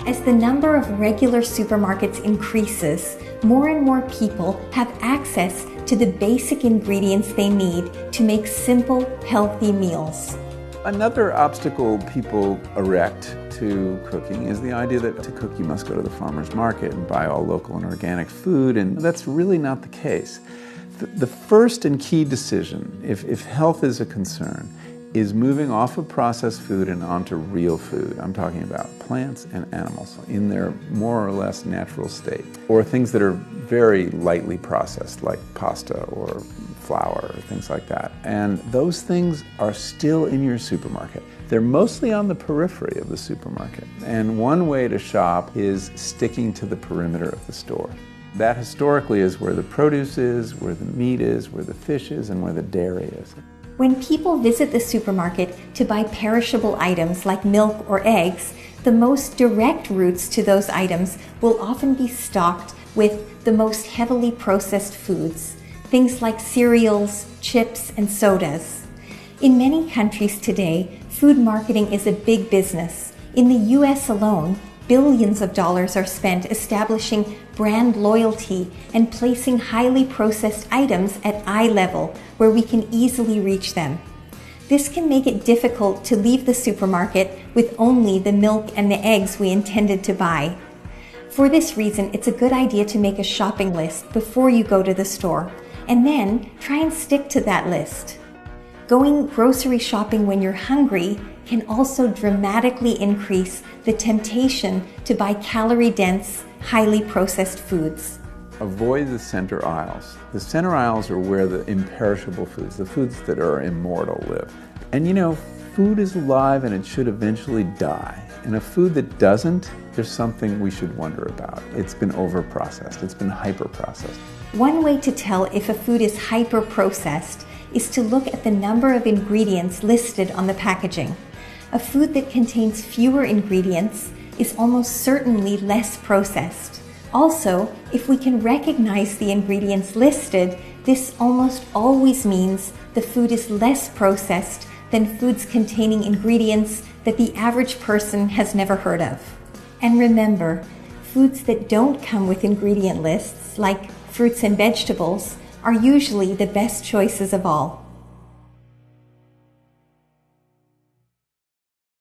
As the number of regular supermarkets increases, more and more people have access to the basic ingredients they need to make simple, healthy meals. Another obstacle people erect to cooking is the idea that to cook you must go to the farmer's market and buy all local and organic food, and that's really not the case. The first and key decision, if health is a concern, is moving off of processed food and onto real food. I'm talking about plants and animals in their more or less natural state, or things that are very lightly processed, like pasta or flour or things like that. And those things are still in your supermarket. They're mostly on the periphery of the supermarket. And one way to shop is sticking to the perimeter of the store. That historically is where the produce is, where the meat is, where the fish is, and where the dairy is. When people visit the supermarket to buy perishable items like milk or eggs, the most direct routes to those items will often be stocked with the most heavily processed foods, things like cereals, chips, and sodas. In many countries today, food marketing is a big business. In the US alone, billions of dollars are spent establishing brand loyalty and placing highly processed items at eye level where we can easily reach them. This can make it difficult to leave the supermarket with only the milk and the eggs we intended to buy. For this reason, it's a good idea to make a shopping list before you go to the store, and then try and stick to that list. Going grocery shopping when you're hungry can also dramatically increase the temptation to buy calorie-dense, highly processed foods. Avoid the center aisles. The center aisles are where the imperishable foods, the foods that are immortal, live. And you know, food is alive and it should eventually die. And a food that doesn't, there's something we should wonder about. It's been over-processed, it's been hyper-processed. One way to tell if a food is hyper-processed is to look at the number of ingredients listed on the packaging. A food that contains fewer ingredients is almost certainly less processed. Also, if we can recognize the ingredients listed, this almost always means the food is less processed than foods containing ingredients that the average person has never heard of. And remember, foods that don't come with ingredient lists, like fruits and vegetables, are usually the best choices of all.